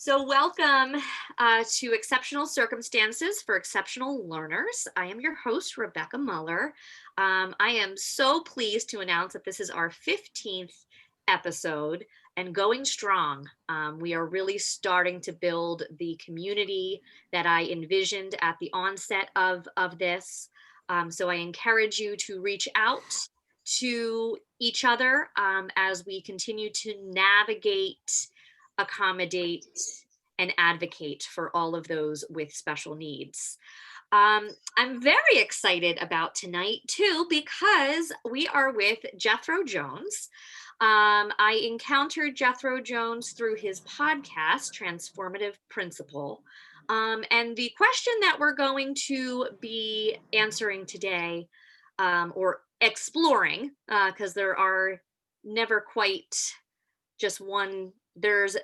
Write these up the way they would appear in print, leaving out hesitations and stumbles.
So welcome to Exceptional Circumstances for Exceptional Learners. I am your host, Rebecca Muller. I am so pleased to announce that this is our 15th episode and going strong. We are really starting to build the community that I envisioned at the onset of this. So I encourage you to reach out to each other as we continue to navigate, accommodate, and advocate for all of those with special needs. I'm very excited about tonight too, because we are with Jethro Jones. I encountered Jethro Jones through his podcast, Transformative Principle. And the question that we're going to be answering today, or exploring, because there are never quite just one, there's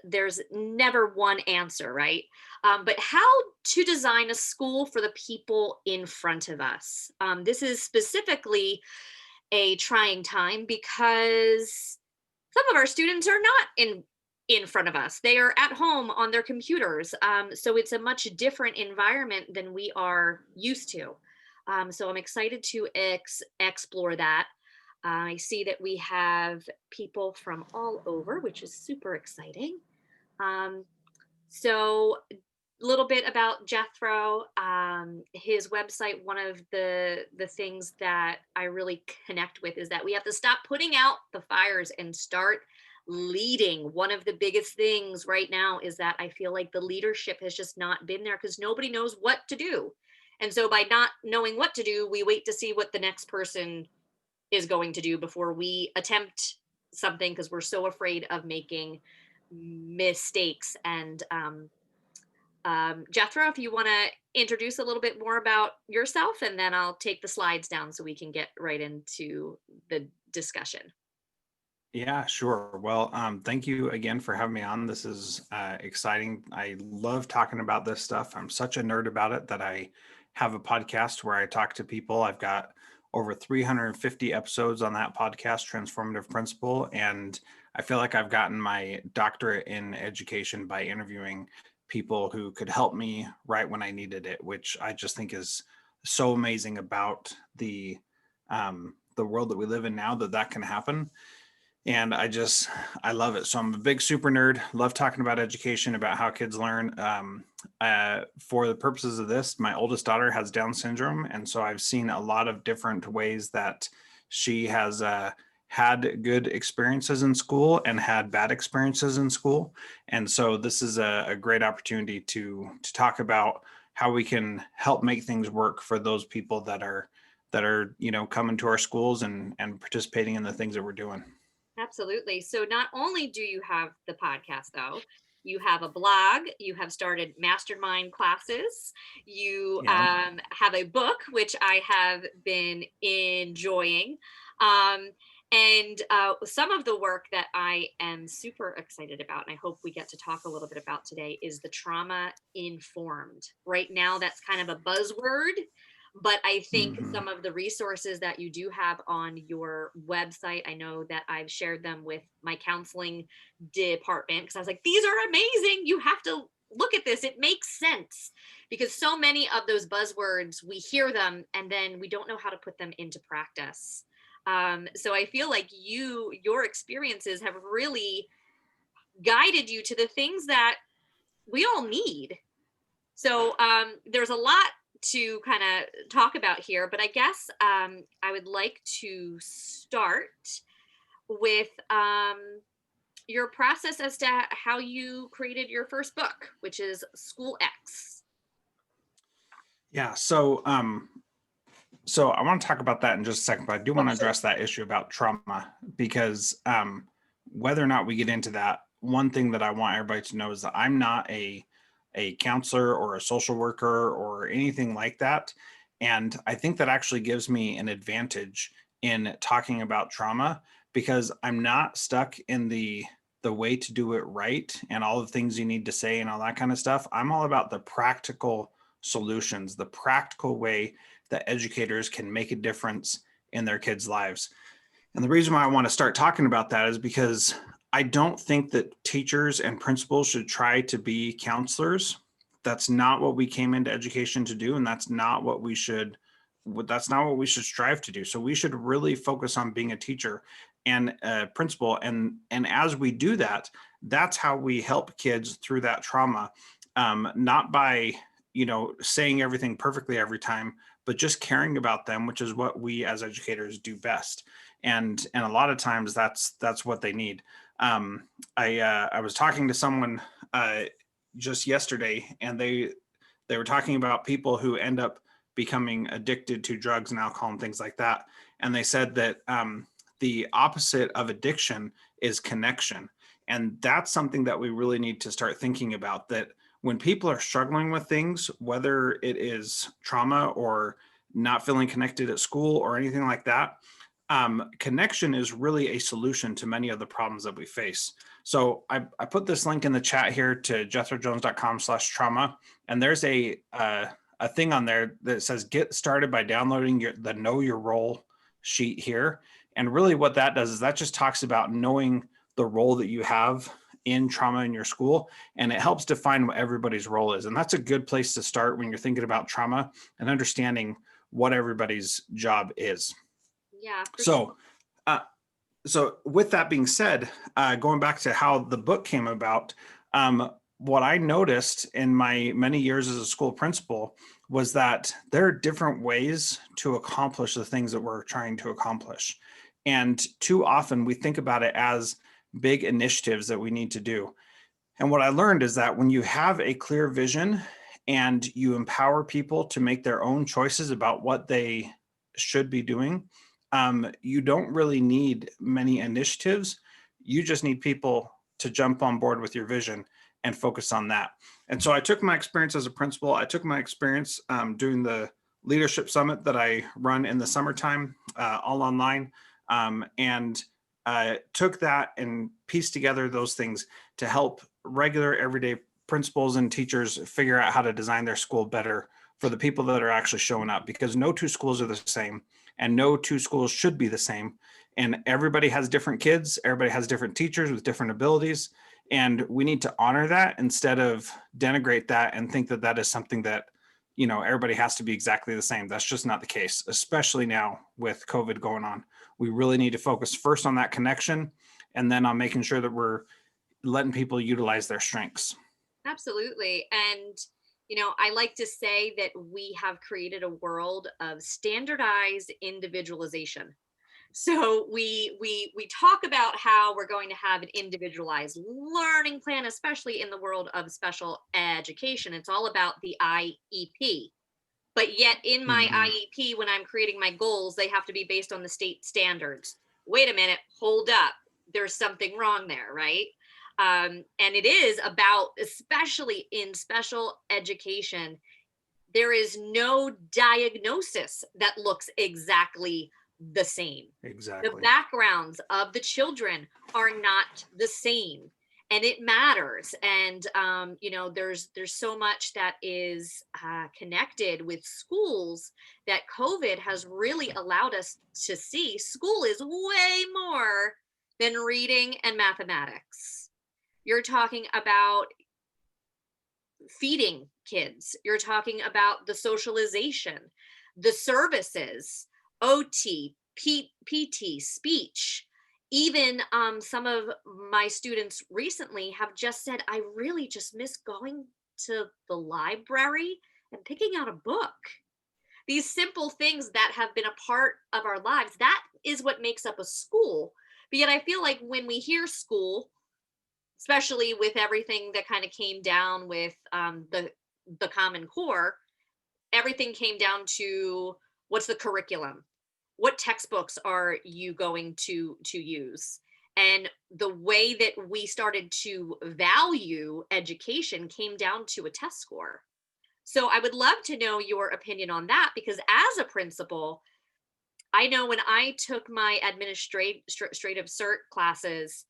never one answer, right? But how to design a school for the people in front of us. This is specifically a trying time because some of our students are not in front of us. They are at home on their computers. So it's a much different environment than we are used to. So I'm excited to explore that. I see that we have people from all over, which is super exciting. So a little bit about Jethro, his website. One of the things that I really connect with is that we have to stop putting out the fires and start leading. One of the biggest things right now is that I feel like the leadership has just not been there because nobody knows what to do. And so by not knowing what to do, we wait to see what the next person is going to do before we attempt something because we're so afraid of making mistakes. And Jethro, if you want to introduce a little bit more about yourself, and then I'll take the slides down so we can get right into the discussion. Yeah, sure. Well, thank you again for having me on. This is exciting. I love talking about this stuff. I'm such a nerd about it that I have a podcast where I talk to people. I've got over 350 episodes on that podcast, Transformative Principle. And I feel like I've gotten my doctorate in education by interviewing people who could help me right when I needed it, which I just think is so amazing about the world that we live in now, that can happen. And I love it. So I'm a big super nerd, love talking about education, about how kids learn. For the purposes of this, my oldest daughter has Down syndrome. And so I've seen a lot of different ways that she has had good experiences in school and had bad experiences in school. And so this is a great opportunity to talk about how we can help make things work for those people that are coming to our schools and participating in the things that we're doing. Absolutely. So not only do you have the podcast, though, you have a blog, you have started mastermind classes, you Yeah. have a book, which I have been enjoying. And some of the work that I am super excited about, and I hope we get to talk a little bit about today, is the trauma informed. Right now, that's kind of a buzzword. But I think some of the resources that you do have on your website, I know that I've shared them with my counseling department because I was like, these are amazing. You have to look at this. It makes sense because so many of those buzzwords, we hear them and then we don't know how to put them into practice. So I feel like your experiences have really guided you to the things that we all need. So there's a lot to kind of talk about here, but I guess I would like to start with your process as to how you created your first book, which is School X. Yeah. So I want to talk about that in just a second, but I do want to address that issue about trauma because whether or not we get into that, one thing that I want everybody to know is that I'm not a counselor or a social worker or anything like that. And I think that actually gives me an advantage in talking about trauma because I'm not stuck in the way to do it right and all the things you need to say and all that kind of stuff. I'm all about the practical solutions, the practical way that educators can make a difference in their kids' lives. And the reason why I want to start talking about that is because I don't think that teachers and principals should try to be counselors. That's not what we came into education to do, and that's not what we should strive to do. So we should really focus on being a teacher and a principal, and as we do that, that's how we help kids through that trauma. Not by saying everything perfectly every time, but just caring about them, which is what we as educators do best. And a lot of times that's what they need. I was talking to someone uh, just yesterday, and they were talking about people who end up becoming addicted to drugs and alcohol and things like that. And they said that the opposite of addiction is connection, and that's something that we really need to start thinking about. That when people are struggling with things, whether it is trauma or not feeling connected at school or anything like that, connection is really a solution to many of the problems that we face. So I put this link in the chat here to jethrojones.com/trauma, and there's a thing on there that says get started by downloading the Know Your Role sheet here. And really what that does is that just talks about knowing the role that you have in trauma in your school, and it helps define what everybody's role is. And that's a good place to start when you're thinking about trauma and understanding what everybody's job is. Yeah, for So, sure. uh, so with that being said, going back to how the book came about, what I noticed in my many years as a school principal was that there are different ways to accomplish the things that we're trying to accomplish. And too often we think about it as big initiatives that we need to do. And what I learned is that when you have a clear vision and you empower people to make their own choices about what they should be doing, you don't really need many initiatives. You just need people to jump on board with your vision and focus on that. And so I took my experience as a principal, I took my experience doing the leadership summit that I run in the summertime, all online, and took that and pieced together those things to help regular everyday principals and teachers figure out how to design their school better for the people that are actually showing up, because no two schools are the same and no two schools should be the same. And everybody has different kids, everybody has different teachers with different abilities, and we need to honor that instead of denigrate that and think that that is something that everybody has to be exactly the same. That's just not the case, especially now with COVID going on. We really need to focus first on that connection and then on making sure that we're letting people utilize their strengths. Absolutely. And, I like to say that we have created a world of standardized individualization. So we talk about how we're going to have an individualized learning plan, especially in the world of special education. It's all about the IEP. But yet in my Mm-hmm. IEP, when I'm creating my goals, they have to be based on the state standards. Wait a minute, hold up. There's something wrong there, right? And it is about, especially in special education, there is no diagnosis that looks exactly the same. The Exactly. backgrounds of the children are not the same, and it matters. And there's so much that is connected with schools that COVID has really allowed us to see. School is way more than reading and mathematics. You're talking about feeding kids. You're talking about the socialization, the services, OT, PT, speech. Even some of my students recently have just said, I really just miss going to the library and picking out a book. These simple things that have been a part of our lives, that is what makes up a school. But yet I feel like when we hear school, especially with everything that kind of came down with the Common Core, everything came down to what's the curriculum, what textbooks are you going to use, and the way that we started to value education came down to a test score. So I would love to know your opinion on that, because as a principal, I know when I took my administrative cert classes,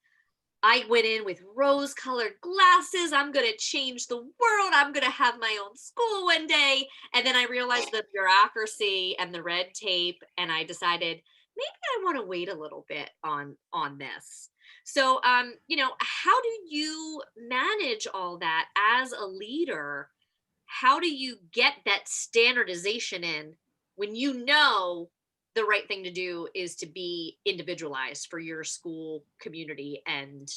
I went in with rose colored glasses. I'm going to change the world. I'm going to have my own school one day. And then I realized the bureaucracy and the red tape. And I decided maybe I want to wait a little bit on this. So, how do you manage all that as a leader? How do you get that standardization in when you know the right thing to do is to be individualized for your school community and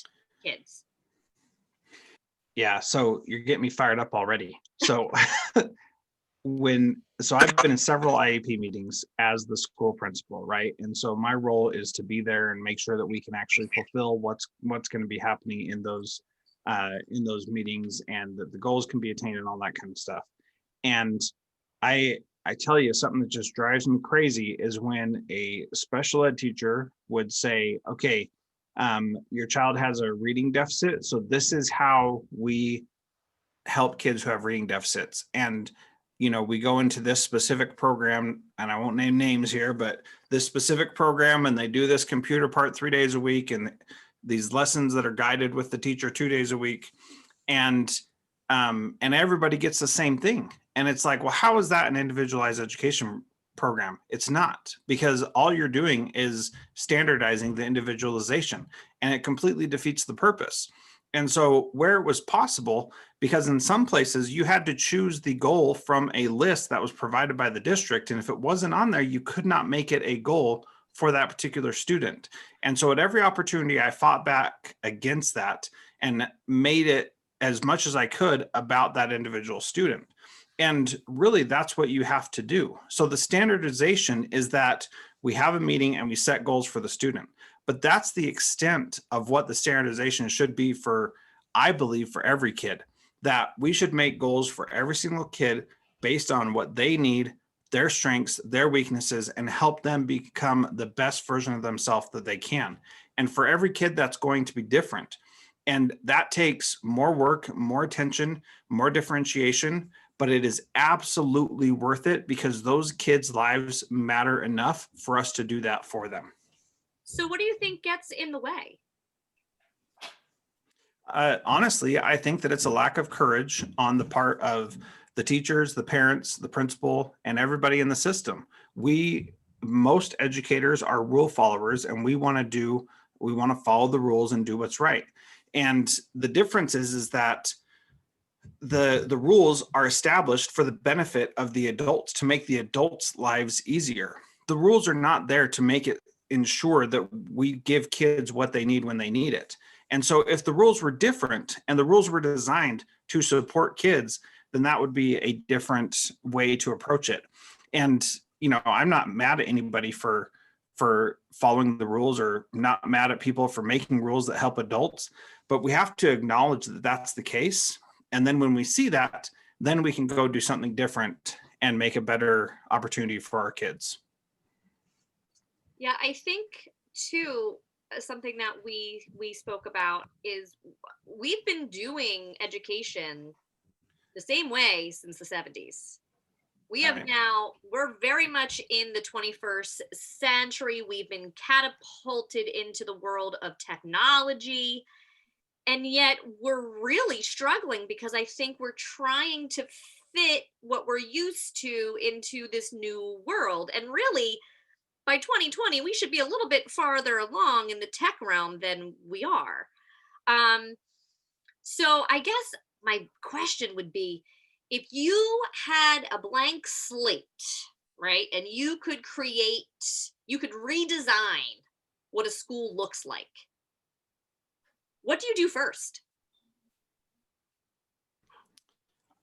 kids? Yeah, so you're getting me fired up already. So I've been in several IEP meetings as the school principal, right? And so my role is to be there and make sure that we can actually fulfill what's going to be happening in those meetings, and that the goals can be attained and all that kind of stuff. And I tell you, something that just drives me crazy is when a special ed teacher would say, okay, your child has a reading deficit, so this is how we help kids who have reading deficits. And we go into this specific program, and I won't name names here, but this specific program, and they do this computer part 3 days a week, and these lessons that are guided with the teacher 2 days a week. And everybody gets the same thing. And it's like, well, how is that an individualized education program? It's not, because all you're doing is standardizing the individualization, and it completely defeats the purpose. And so where it was possible, because in some places you had to choose the goal from a list that was provided by the district, and if it wasn't on there, you could not make it a goal for that particular student. And so at every opportunity, I fought back against that and made it as much as I could about that individual student. And really, that's what you have to do. So the standardization is that we have a meeting and we set goals for the student. But that's the extent of what the standardization should be for, I believe, for every kid. That we should make goals for every single kid based on what they need, their strengths, their weaknesses, and help them become the best version of themselves that they can. And for every kid, that's going to be different. And that takes more work, more attention, more differentiation, but it is absolutely worth it, because those kids' lives matter enough for us to do that for them. So, what do you think gets in the way? Honestly, I think that it's a lack of courage on the part of the teachers, the parents, the principal, and everybody in the system. Most educators are rule followers, and we want to follow the rules and do what's right. And the difference is that the rules are established for the benefit of the adults, to make the adults' lives easier. The rules are not there to make it ensure that we give kids what they need when they need it. And so if the rules were different and the rules were designed to support kids, then that would be a different way to approach it. And I'm not mad at anybody for following the rules, or not mad at people for making rules that help adults, but we have to acknowledge that that's the case. And then when we see that, then we can go do something different and make a better opportunity for our kids. Yeah, I think too, something that we spoke about is we've been doing education the same way since the 70s. Right. We're very much in the 21st century. We've been catapulted into the world of technology, and yet we're really struggling because I think we're trying to fit what we're used to into this new world. And really, by 2020, we should be a little bit farther along in the tech realm than we are. Um, so I guess my question would be, if you had a blank slate, right, and you could redesign what a school looks like, what do you do first?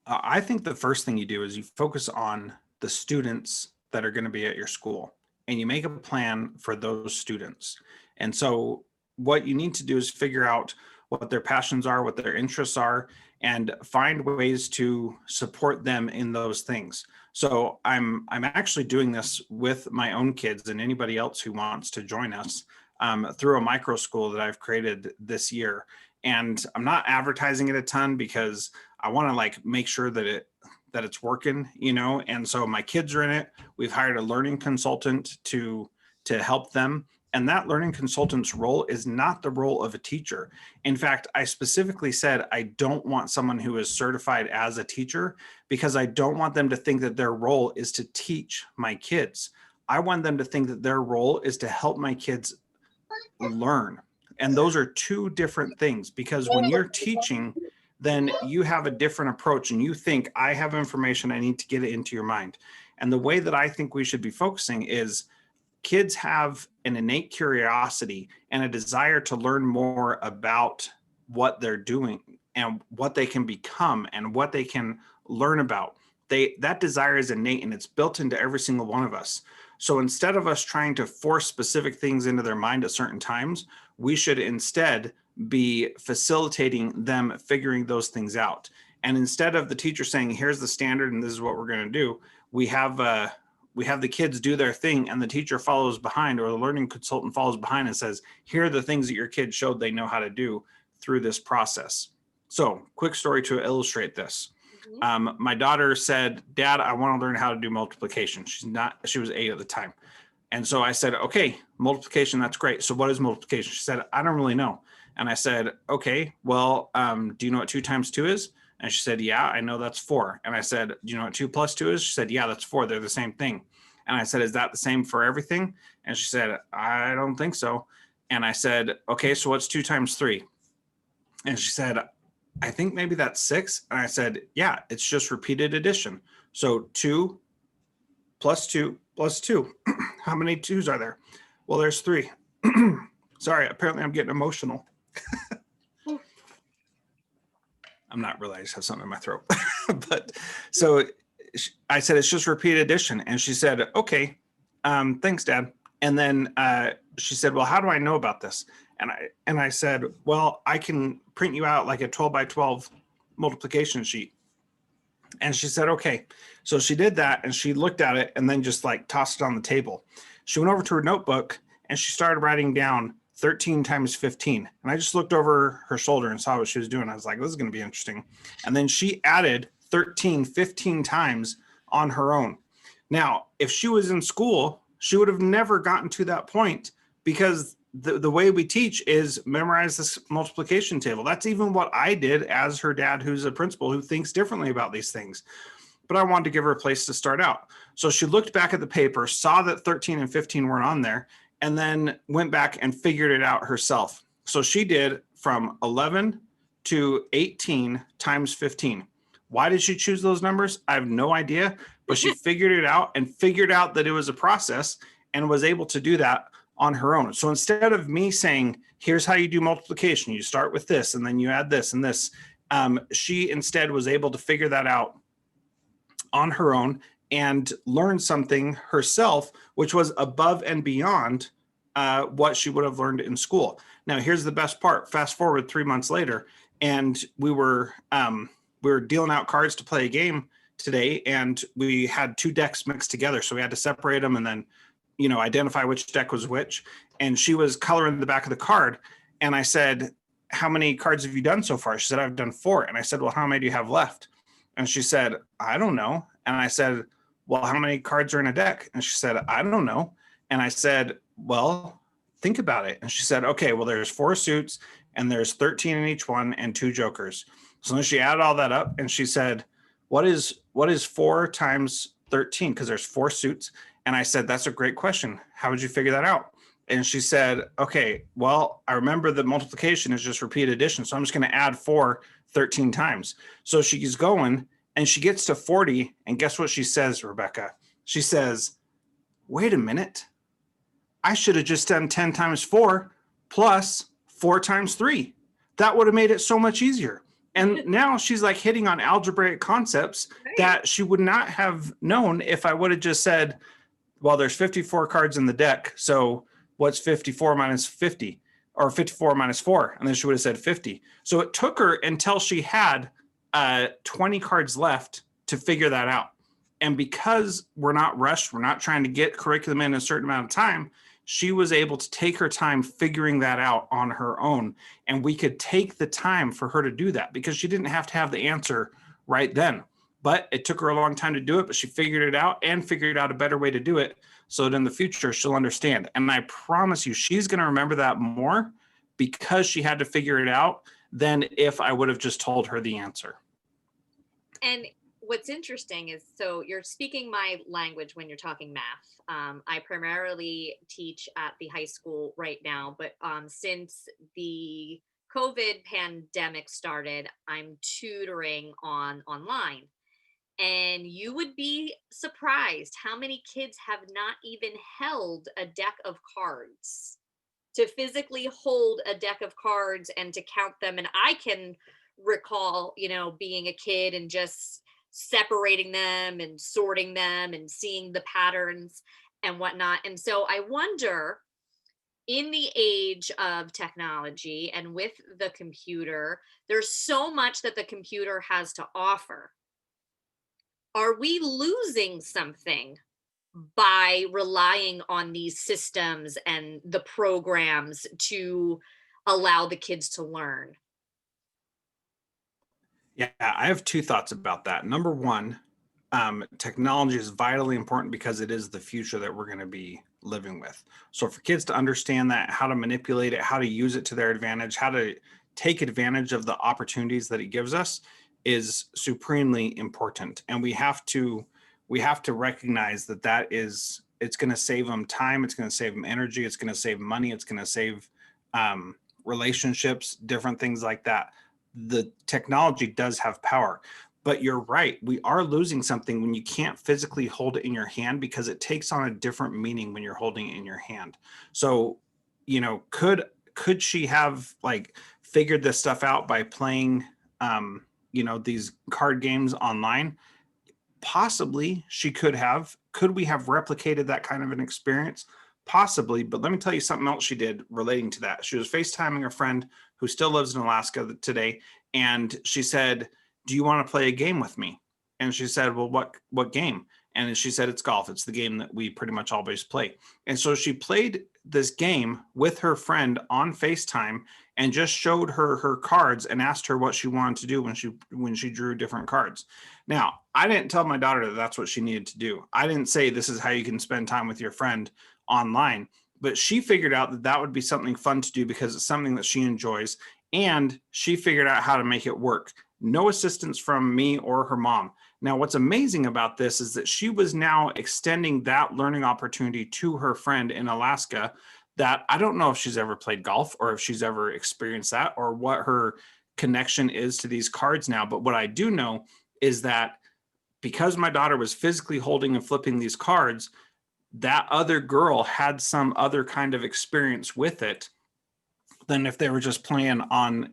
I think the first thing you do is you focus on the students that are going to be at your school, and you make a plan for those students. And so what you need to do is figure out what their passions are, what their interests are, and find ways to support them in those things. So I'm actually doing this with my own kids and anybody else who wants to join us, through a micro school that I've created this year. And I'm not advertising it a ton because I want to like make sure that it's working, And so my kids are in it. We've hired a learning consultant to help them. And that learning consultant's role is not the role of a teacher. In fact, I specifically said I don't want someone who is certified as a teacher, because I don't want them to think that their role is to teach my kids. I want them to think that their role is to help my kids learn. And those are two different things, because when you're teaching, then you have a different approach and you think, I have information, I need to get it into your mind. And the way that I think we should be focusing is kids have an innate curiosity and a desire to learn more about what they're doing and what they can become and what they can learn about. That desire is innate and it's built into every single one of us. So instead of us trying to force specific things into their mind at certain times, we should instead be facilitating them figuring those things out. And instead of the teacher saying, here's the standard and this is what we're going to do, we have the kids do their thing and the teacher follows behind, or the learning consultant follows behind and says, here are the things that your kid showed they know how to do through this process. So quick story to illustrate this. My daughter said, Dad, I want to learn how to do multiplication. She was 8 at the time. And so I said, okay, multiplication, that's great. So what is multiplication? She said, I don't really know. And I said, okay, well, do you know what 2 times 2 is? And she said, yeah, I know that's 4. And I said, do you know what 2 plus 2 is? She said, yeah, that's 4. They're the same thing. And I said, is that the same for everything? And she said, I don't think so. And I said, okay, so what's 2 times 3? And she said, I think maybe that's 6. And I said, yeah, it's just repeated addition. So 2 plus 2 plus 2. How many 2s are there? Well, there's 3. Sorry, apparently I'm getting emotional. I'm not really, I just have something in my throat. But so I said, it's just repeated addition. And she said, okay, thanks, Dad. And then she said, well, how do I know about this? And I said, well, I can print you out like a 12 by 12 multiplication sheet. And she said, okay. So she did that and she looked at it and then just like tossed it on the table. She went over to her notebook and she started writing down 13 times 15. And I just looked over her shoulder and saw what she was doing. I was like, this is going to be interesting. And then she added 13, 15 times on her own. Now, if she was in school, she would have never gotten to that point, because the way we teach is memorize this multiplication table. That's even what I did as her dad, who's a principal who thinks differently about these things. But I wanted to give her a place to start out. So she looked back at the paper, saw that 13 and 15 weren't on there, and then went back and figured it out herself. So she did from 11 to 18 times 15. Why did she choose those numbers? I have no idea, but she figured it out and figured out that it was a process and was able to do that on her own. So instead of me saying, here's how you do multiplication, you start with this and then you add this and this, she instead was able to figure that out on her own and learn something herself, which was above and beyond what she would have learned in school. Now, here's the best part. Fast forward 3 months later, and we were dealing out cards to play a game today, and we had 2 decks mixed together. So we had to separate them and then, identify which deck was which. And she was coloring the back of the card. And I said, how many cards have you done so far? She said, I've done 4. And I said, well, how many do you have left? And she said, I don't know. And I said, well, how many cards are in a deck? And she said, I don't know. And I said, well, think about it. And she said, okay, well, there's 4 suits and there's 13 in each one and 2 jokers. So then she added all that up and she said, what is 4 times 13? Because there's 4 suits. And I said, that's a great question. How would you figure that out? And she said, okay, well, I remember that multiplication is just repeat addition. So I'm just going to add 4 13 times. So she's going and she gets to 40. And guess what she says, Rebecca? She says, wait a minute. I should have just done 10 times 4 plus 4 times 3. That would have made it so much easier. And now she's like hitting on algebraic concepts that she would not have known if I would have just said, well, there's 54 cards in the deck. So what's 54 minus 50 or 54 minus 4? And then she would have said 50. So it took her until she had 20 cards left to figure that out. And because we're not rushed, we're not trying to get curriculum in a certain amount of time, she was able to take her time figuring that out on her own. And we could take the time for her to do that because she didn't have to have the answer right then. But it took her a long time to do it, but she figured it out and figured out a better way to do it so that in the future she'll understand. And I promise you, she's going to remember that more because she had to figure it out than if I would have just told her the answer. And what's interesting is, so you're speaking my language when you're talking math. I primarily teach at the high school right now, but since the COVID pandemic started, I'm tutoring online. And you would be surprised how many kids have not even held a deck of cards, to physically hold a deck of cards and to count them. And I can recall, being a kid and just separating them and sorting them and seeing the patterns and whatnot. And so I wonder, in the age of technology and with the computer, there's so much that the computer has to offer. Are we losing something by relying on these systems and the programs to allow the kids to learn? Yeah, I have two thoughts about that. Number one, technology is vitally important because it is the future that we're going to be living with. So for kids to understand that, how to manipulate it, how to use it to their advantage, how to take advantage of the opportunities that it gives us is supremely important. And we have to recognize that it's going to save them time, it's going to save them energy, it's going to save money, it's going to save um, relationships, different things like that. The technology does have power, but you're right, we are losing something when you can't physically hold it in your hand, because it takes on a different meaning when you're holding it in your hand. So could she have like figured this stuff out by playing these card games online? Possibly she could have. Could we have replicated that kind of an experience? Possibly. But let me tell you something else she did relating to that. She was FaceTiming a friend who still lives in Alaska today, and she said, "Do you want to play a game with me?" And she said, "Well, what game?" And she said, "It's golf. It's the game that we pretty much always play." And so she played this game with her friend on FaceTime and just showed her cards and asked her what she wanted to do when she drew different cards. Now, I didn't tell my daughter that that's what she needed to do. I didn't say this is how you can spend time with your friend online, but she figured out that that would be something fun to do because it's something that she enjoys, and she figured out how to make it work. No assistance from me or her mom. Now, what's amazing about this is that she was now extending that learning opportunity to her friend in Alaska. That I don't know if she's ever played golf or if she's ever experienced that or what her connection is to these cards now. But what I do know is that because my daughter was physically holding and flipping these cards, that other girl had some other kind of experience with it than if they were just playing on,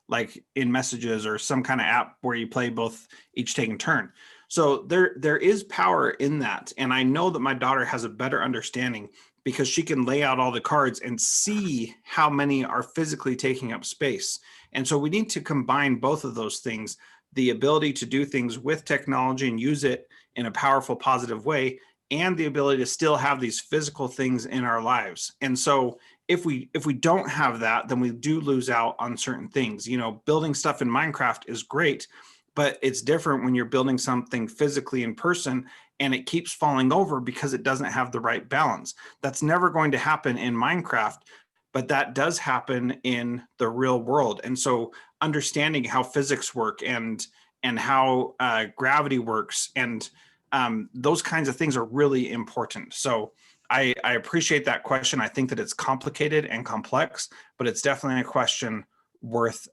like in messages or some kind of app where you play both, each taking turn. So there is power in that. And I know that my daughter has a better understanding because she can lay out all the cards and see how many are physically taking up space. And so we need to combine both of those things, the ability to do things with technology and use it in a powerful, positive way, and the ability to still have these physical things in our lives. And so if we don't have that, then we do lose out on certain things. Building stuff in Minecraft is great, but it's different when you're building something physically in person and it keeps falling over because it doesn't have the right balance. That's never going to happen in Minecraft, but that does happen in the real world. And so understanding how physics work and how gravity works and those kinds of things are really important. So I appreciate that question. I think that it's complicated and complex, but it's definitely a question worth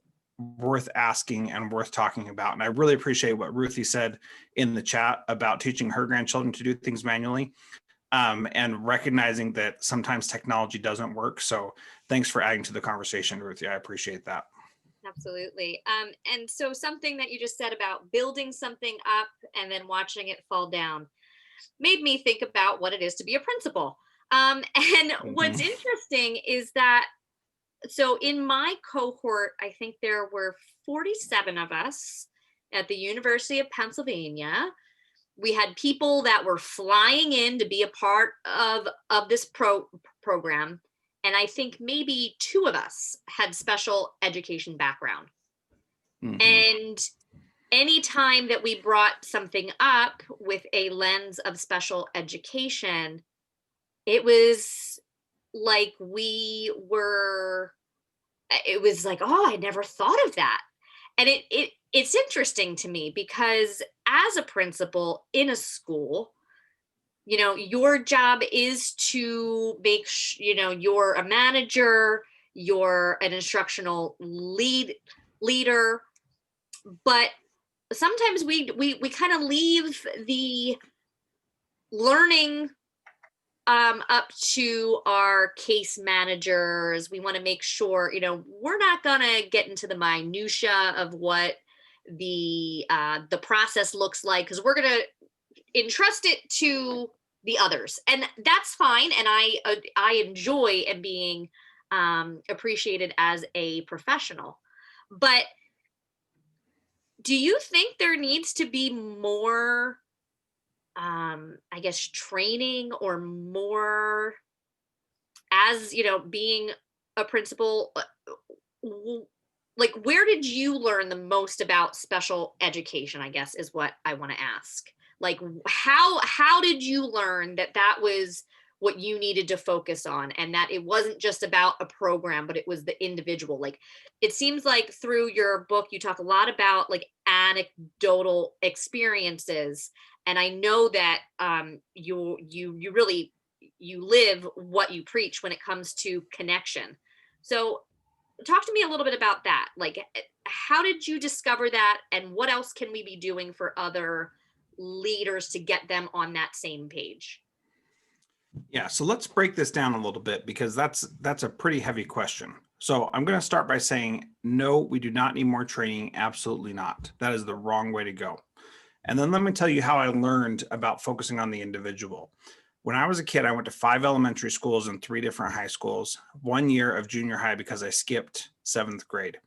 asking and worth talking about. And I really appreciate what Ruthie said in the chat about teaching her grandchildren to do things manually, and recognizing that sometimes technology doesn't work. So thanks for adding to the conversation, Ruthie. I appreciate that. Absolutely. And so something that you just said about building something up and then watching it fall down made me think about what it is to be a principal. And what's Mhm. interesting is that, so in my cohort, I think there were 47 of us at the University of Pennsylvania. We had people that were flying in to be a part of this program, and I think maybe two of us had special education background. Mhm. And anytime that we brought something up with a lens of special education, it was like it was like, oh, I never thought of that. And it's interesting to me because as a principal in a school, your job is to you're a manager, you're an instructional leader, but sometimes we kind of leave the learning up to our case managers. We want to make sure, we're not gonna get into the minutia of what the process looks like, because we're gonna entrust it to the others, and that's fine. And I enjoy and being appreciated as a professional. But do you think there needs to be more, I guess, training or more, as being a principal, w- like, where did you learn the most about special education, I guess, is what I want to ask. Like, how did you learn that that was what you needed to focus on, and that it wasn't just about a program, but it was the individual? Like, it seems like through your book you talk a lot about like anecdotal experiences, and I know that you really, you live what you preach when it comes to connection. So talk to me a little bit about that. Like, how did you discover that, and what else can we be doing for other leaders to get them on that same page? Yeah, so let's break this down a little bit because that's a pretty heavy question. So I'm going to start by saying no, we do not need more training. Absolutely not. That is the wrong way to go. And then let me tell you how I learned about focusing on the individual. When I was a kid, I went to 5 elementary schools and 3 different high schools, 1 year of junior high because I skipped 7th grade.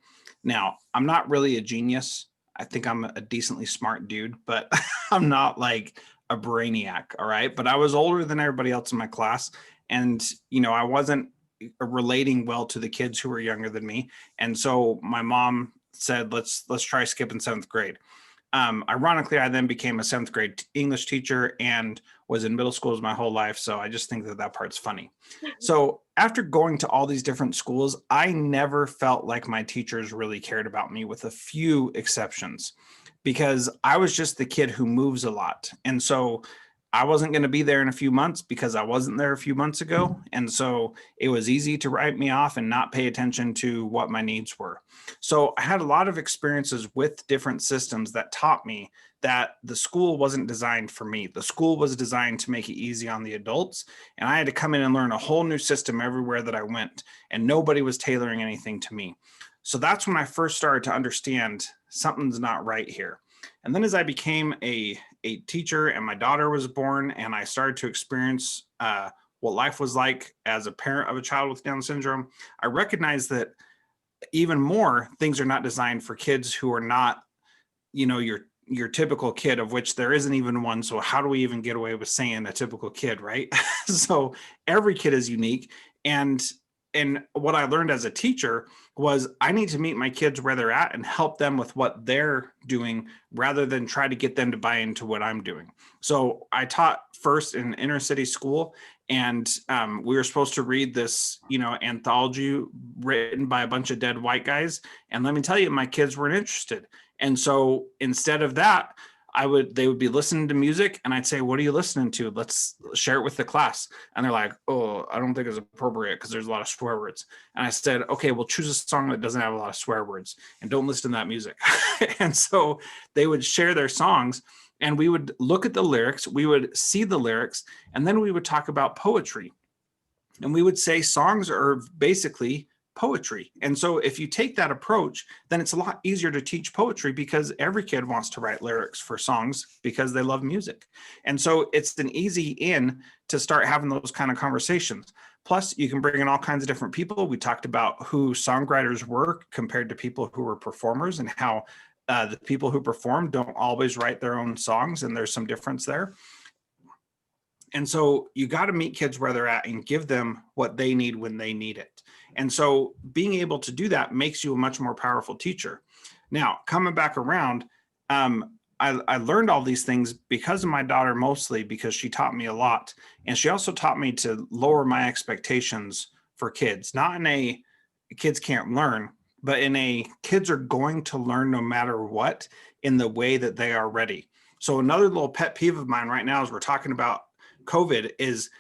Now, I'm not really a genius. I think I'm a decently smart dude, but I'm not like a brainiac. All right. But I was older than everybody else in my class. And, I wasn't relating well to the kids who were younger than me. And so my mom said, let's try skipping 7th grade. Ironically, I then became a 7th grade English teacher and was in middle schools my whole life. So I just think that part's funny. So after going to all these different schools, I never felt like my teachers really cared about me, with a few exceptions, because I was just the kid who moves a lot. And so I wasn't going to be there in a few months because I wasn't there a few months ago. And so it was easy to write me off and not pay attention to what my needs were. So I had a lot of experiences with different systems that taught me that the school wasn't designed for me. The school was designed to make it easy on the adults. And I had to come in and learn a whole new system everywhere that I went, and nobody was tailoring anything to me. So that's when I first started to understand something's not right here. And then as I became a teacher and my daughter was born, and I started to experience what life was like as a parent of a child with Down syndrome, I recognized that even more things are not designed for kids who are not, your typical kid, of which there isn't even one. So how do we even get away with saying a typical kid, right? So every kid is unique. And what I learned as a teacher was I need to meet my kids where they're at and help them with what they're doing, rather than try to get them to buy into what I'm doing. So I taught first in inner city school, and we were supposed to read this, anthology written by a bunch of dead white guys. And let me tell you, my kids weren't interested. And so instead of that, they would be listening to music, and I'd say, what are you listening to? Let's share it with the class. And they're like, oh, I don't think it's appropriate because there's a lot of swear words. And I said, okay, well, choose a song that doesn't have a lot of swear words and don't listen to that music. And so they would share their songs, and we would look at the lyrics, we would see the lyrics, and then we would talk about poetry. And we would say songs are basically poetry. And so if you take that approach, then it's a lot easier to teach poetry, because every kid wants to write lyrics for songs because they love music. And so it's an easy in to start having those kind of conversations. Plus, you can bring in all kinds of different people. We talked about who songwriters were compared to people who were performers, and how the people who perform don't always write their own songs, and there's some difference there. And so you got to meet kids where they're at and give them what they need when they need it. And so being able to do that makes you a much more powerful teacher. Now, coming back around, I learned all these things because of my daughter, mostly because she taught me a lot. And she also taught me to lower my expectations for kids, not in a kids can't learn, but kids are going to learn no matter what in the way that they are ready. So another little pet peeve of mine right now, as we're talking about COVID, is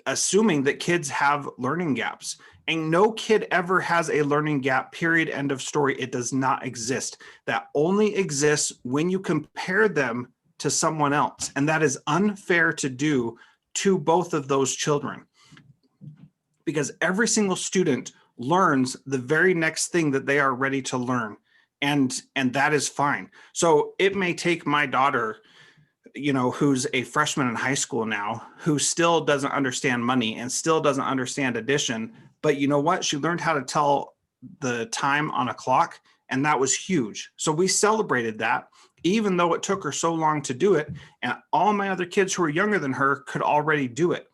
assuming that kids have learning gaps. And no kid ever has a learning gap, period, end of story. It does not exist. That only exists when you compare them to someone else. And that is unfair to do to both of those children, because every single student learns the very next thing that they are ready to learn. And that is fine. So it may take my daughter, who's a freshman in high school now, who still doesn't understand money and still doesn't understand addition. But you know what? She learned how to tell the time on a clock, and that was huge. So we celebrated that, even though it took her so long to do it. And all my other kids who were younger than her could already do it.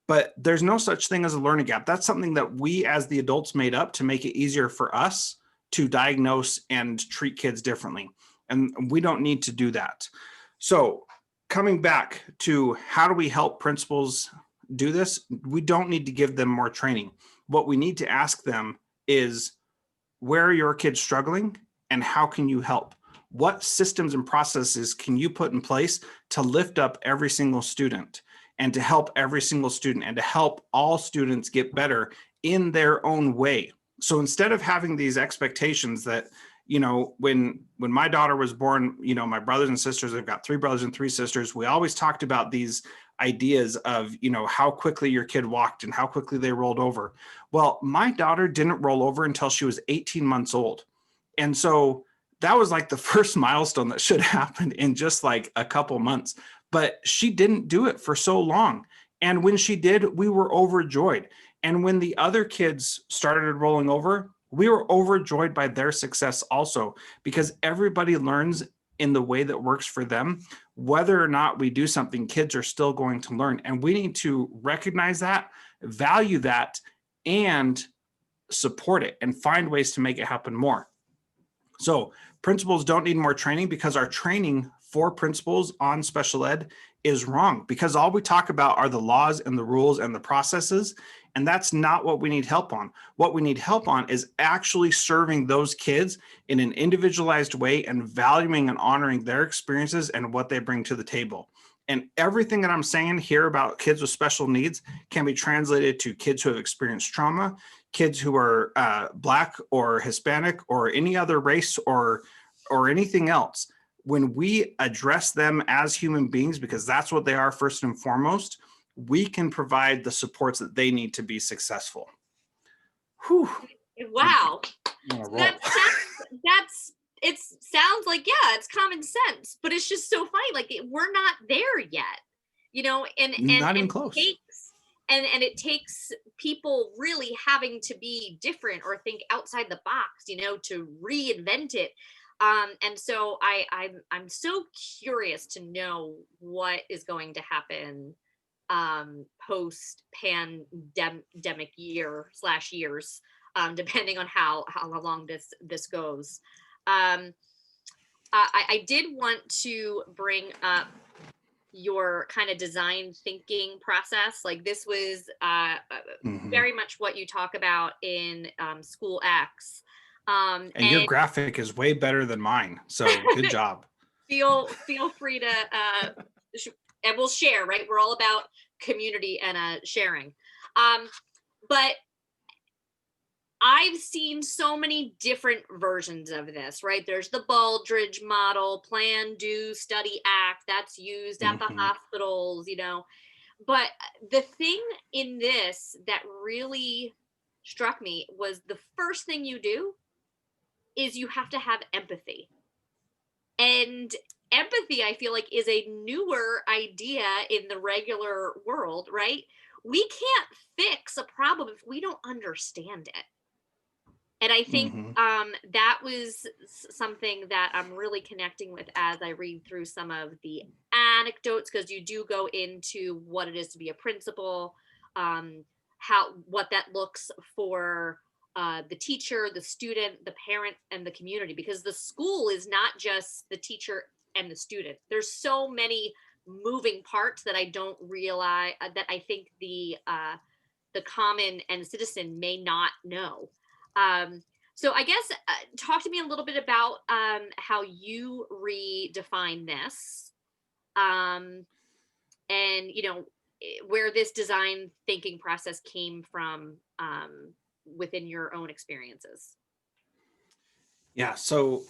But there's no such thing as a learning gap. That's something that we as the adults made up to make it easier for us to diagnose and treat kids differently. And we don't need to do that. So coming back to how do we help principals do this? We don't need to give them more training. What we need to ask them is, where are your kids struggling and how can you help? What systems and processes can you put in place to lift up every single student and to help every single student and to help all students get better in their own way? So instead of having these expectations that, when my daughter was born, my brothers and sisters, I've got 3 brothers and 3 sisters. We always talked about these ideas of, how quickly your kid walked and how quickly they rolled over. Well, my daughter didn't roll over until she was 18 months old. And so that was like the first milestone that should happen in just like a couple months. But she didn't do it for so long. And when she did, we were overjoyed. And when the other kids started rolling over, we were overjoyed by their success also, because everybody learns in the way that works for them. Whether or not we do something, kids are still going to learn. And we need to recognize that, value that, and support it and find ways to make it happen more. So principals don't need more training, because our training for principals on special ed is wrong, because all we talk about are the laws and the rules and the processes. And that's not what we need help on. What we need help on is actually serving those kids in an individualized way and valuing and honoring their experiences and what they bring to the table. And everything that I'm saying here about kids with special needs can be translated to kids who have experienced trauma, kids who are Black or Hispanic or any other race or anything else. When we address them as human beings, because that's what they are first and foremost, we can provide the supports that they need to be successful. Whew. Wow. I'm on a So roll. that's it sounds like, yeah, it's common sense, but it's just so funny. Like we're not there yet, Not even and close. takes and it takes people really having to be different or think outside the box, to reinvent it. And so I'm so curious to know what is going to happen post pandemic year/years, depending on how long this goes. um I did want to bring up your kind of design thinking process. Like this was Mhm. very much what you talk about in School X. And your And graphic is way better than mine. So good job. feel free to sh- and we'll share, right? We're all about community and sharing. But I've seen so many different versions of this, right? There's the Baldrige model, plan, do, study, act, that's used at the Mhm. hospitals. But the thing in this that really struck me was the first thing you do is you have to have empathy. And empathy, I feel like, is a newer idea in the regular world, right? We can't fix a problem if we don't understand it. And I think Mhm. that was something that I'm really connecting with as I read through some of the anecdotes, because you do go into what it is to be a principal, what that looks for the teacher, the student, the parent, and the community, because the school is not just the teacher and the student. There's so many moving parts that I don't realize, that I think the common and citizen may not know. Um, So I guess talk to me a little bit about how you redefine this, um, and where this design thinking process came from within your own experiences. Yeah, so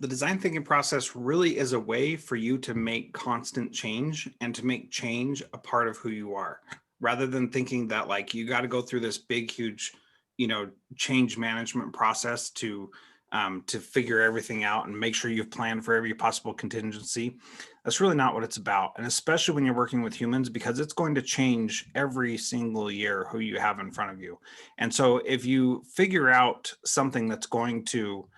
the design thinking process really is a way for you to make constant change and to make change a part of who you are, rather than thinking that like you got to go through this big, huge, change management process to figure everything out and make sure you've planned for every possible contingency. That's really not what it's about, and especially when you're working with humans, because it's going to change every single year who you have in front of you. And so, if you figure out something that's going to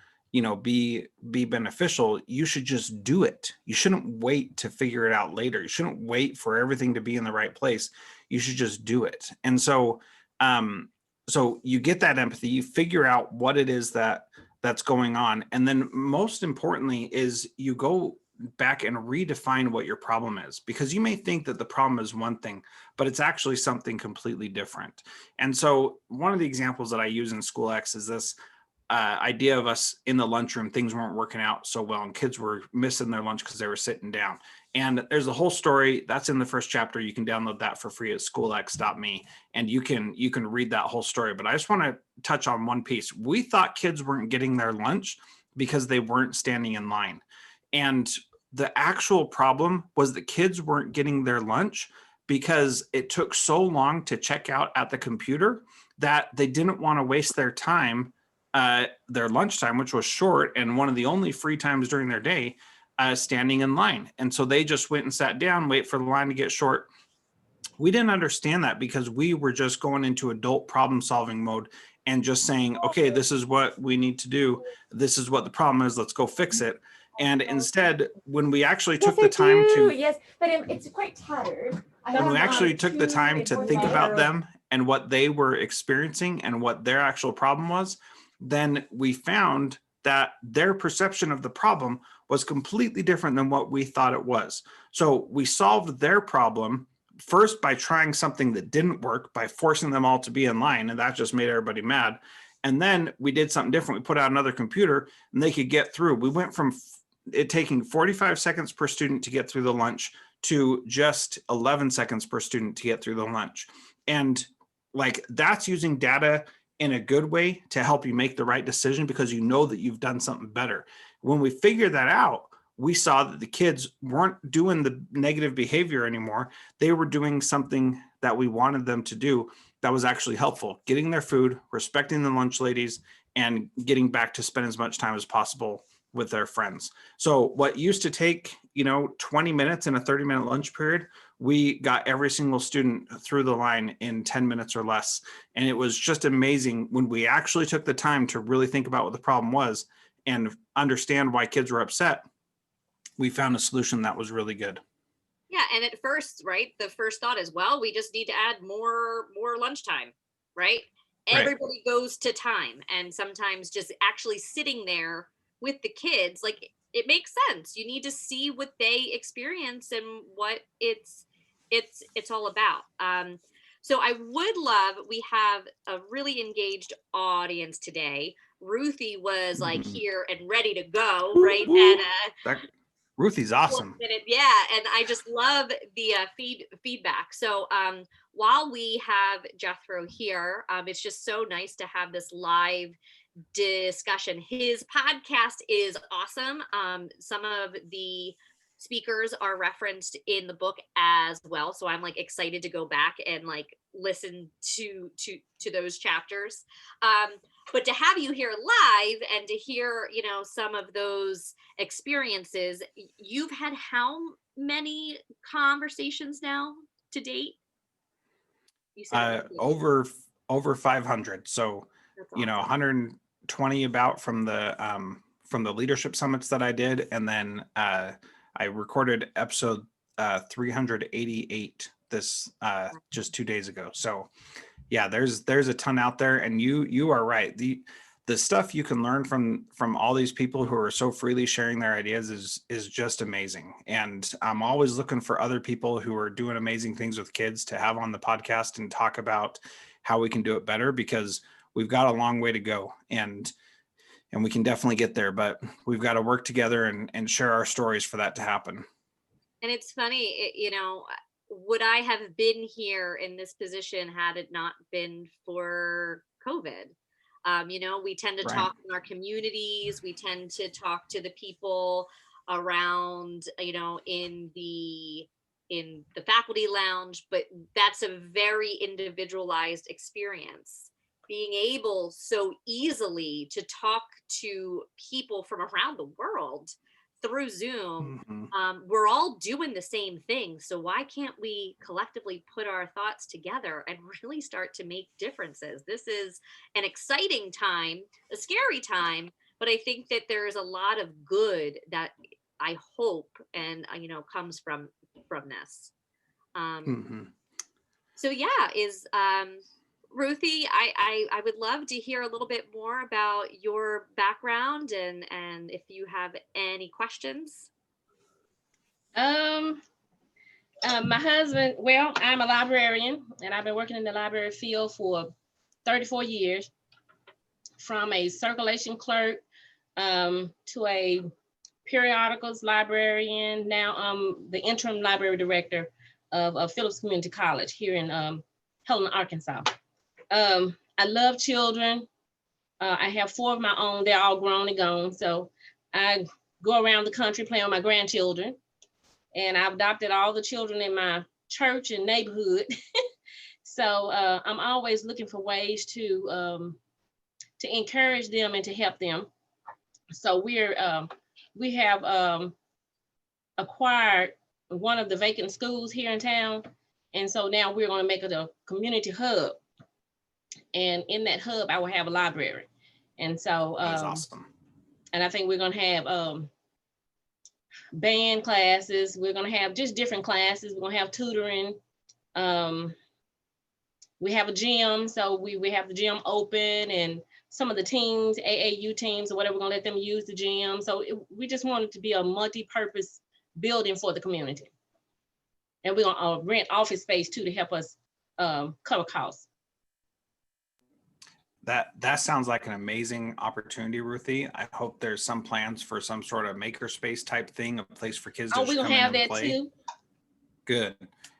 be beneficial, you should just do it. You shouldn't wait to figure it out later. You shouldn't wait for everything to be in the right place. You should just do it. And so so you get that empathy, you figure out what it is that's going on, and then most importantly is you go back and redefine what your problem is, because you may think that the problem is one thing, but it's actually something completely different. And so one of the examples that I use in School X is this idea of us in the lunchroom. Things weren't working out so well and kids were missing their lunch because they were sitting down. And there's a whole story that's in the first chapter. You can download that for free at schoolx.me, and you can read that whole story. But I just want to touch on one piece. We thought kids weren't getting their lunch because they weren't standing in line, and the actual problem was that kids weren't getting their lunch because it took so long to check out at the computer that they didn't want to waste their lunchtime, which was short and one of the only free times during their day, standing in line. And so they just went and sat down, wait for the line to get short. We didn't understand that because we were just going into adult problem solving mode and just saying, okay, this is what we need to do. This is what the problem is. Let's go fix it. And instead, when we actually Yes, took the I time do. to Yes, but it's quite tattered. I when have we actually took the two time to important think about letters. them and what they were experiencing and what their actual problem was, then we found that their perception of the problem was completely different than what we thought it was. So we solved their problem first by trying something that didn't work, by forcing them all to be in line, and that just made everybody mad. And then we did something different. We put out another computer and they could get through. We went from it taking 45 seconds per student to get through the lunch to just 11 seconds per student to get through the lunch. And like that's using data in a good way to help you make the right decision because you know that you've done something better. When we figured that out, we saw that the kids weren't doing the negative behavior anymore. They were doing something that we wanted them to do that was actually helpful, getting their food, respecting the lunch ladies, and getting back to spend as much time as possible with their friends. So what used to take, 20 minutes in a 30-minute lunch period, we got every single student through the line in 10 minutes or less. And it was just amazing when we actually took the time to really think about what the problem was and understand why kids were upset. We found a solution that was really good. Yeah, and at first, right, the first thought is, well, we just need to add more lunchtime, right? Right. Everybody goes to time, and sometimes just actually sitting there with the kids, like it makes sense. You need to see what they experience and what it's all about. So I would love, we have a really engaged audience today. Ruthie was like Mhm. here and ready to go, Woo, right? woo. And That, Ruthie's awesome. minute, yeah, and I just love the feedback. So while we have Jethro here, it's just so nice to have this live discussion. His podcast is awesome. Some of the speakers are referenced in the book as well, so I'm like excited to go back and like listen to those chapters. But to have you here live and to hear, some of those experiences, you've had how many conversations now to date? You said it was Over 500. So, that's awesome. 120 about from the leadership summits that I did, and then I recorded episode 388 this just 2 days ago. So yeah, there's a ton out there, and you are right. The stuff you can learn from all these people who are so freely sharing their ideas is just amazing. And I'm always looking for other people who are doing amazing things with kids to have on the podcast and talk about how we can do it better, because we've got a long way to go. And and we can definitely get there, but we've got to work together and share our stories for that to happen. And it's funny, would I have been here in this position had it not been for COVID? We tend to Right. talk in our communities, we tend to talk to the people around, in the faculty lounge, but that's a very individualized experience. Being able so easily to talk to people from around the world through Zoom, Mm-hmm. we're all doing the same thing. So why can't we collectively put our thoughts together and really start to make differences? This is an exciting time, a scary time, but I think that there is a lot of good that I hope and comes from this. Um, Mm-hmm. so yeah, is Ruthie, I would love to hear a little bit more about your background and if you have any questions. Um, my husband, well, I'm a librarian and I've been working in the library field for 34 years, from a circulation clerk to a periodicals librarian. Now I'm the interim library director of Phillips Community College here in Helena, Arkansas. I love children. I have 4 of my own. They're all grown and gone. So I go around the country playing with my grandchildren. And I've adopted all the children in my church and neighborhood. So I'm always looking for ways to encourage them and to help them. So we have acquired one of the vacant schools here in town, and so now we're going to make it a community hub. And in that hub, I will have a library. And so That's awesome. And I think we're going to have band classes. We're going to have just different classes. We're going to have tutoring. We have a gym, so we have the gym open, and some of the teams, AAU teams or whatever, we're going to let them use the gym. So we just want it to be a multi-purpose building for the community. And we're going to rent office space too to help us cover costs. That sounds like an amazing opportunity, Ruthie. I hope there's some plans for some sort of makerspace type thing, a place for kids to Oh, we're just going come to in have and that play. too. Good.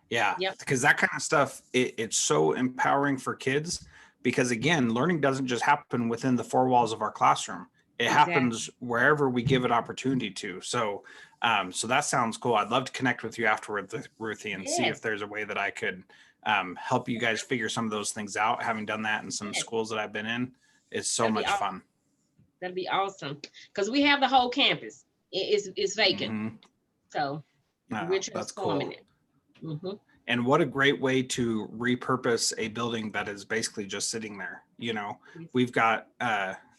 Yeah. Yep. Because that kind of stuff, it's so empowering for kids, because again, learning doesn't just happen within the 4 walls of our classroom. It happens wherever we give it opportunity to. So that sounds cool. I'd love to connect with you afterward, Ruthie, and see if there's a way that I could help you guys figure some of those things out. Having done that in some schools that I've been in, it's so much fun. That'd be awesome, because we have the whole campus. It's vacant. Mm-hmm. So we're transforming it. Mm-hmm. And what a great way to repurpose a building that is basically just sitting there. We've got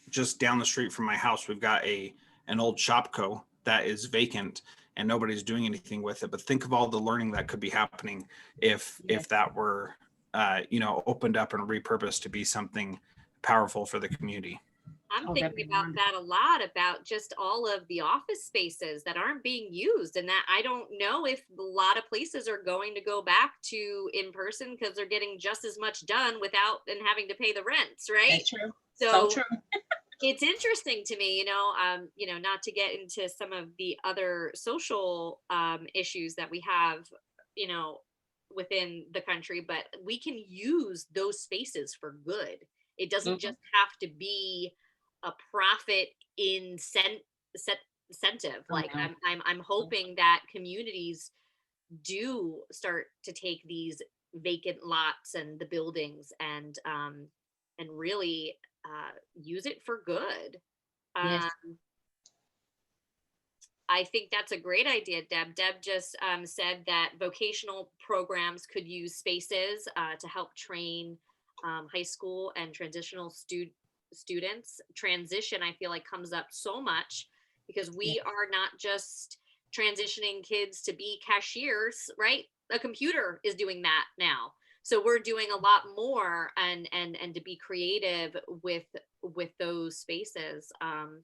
just down the street from my house, we've got an old Shopco that is vacant and nobody's doing anything with it. But think of all the learning that could be happening if that were opened up and repurposed to be something powerful for the community. I'm thinking about that a lot, about just all of the office spaces that aren't being used, and that I don't know if a lot of places are going to go back to in person because they're getting just as much done without and having to pay the rents, right? That's true. So true. It's interesting to me, not to get into some of the other social issues that we have, within the country, but we can use those spaces for good. It doesn't just have to be a profit incentive. Like I'm hoping that communities do start to take these vacant lots and the buildings and really use it for good. Yes. I think that's a great idea, Deb. Deb just said that vocational programs could use spaces to help train high school and transitional students. Transition, I feel like, comes up so much because we are not just transitioning kids to be cashiers, right? A computer is doing that now. So we're doing a lot more and to be creative with those spaces. And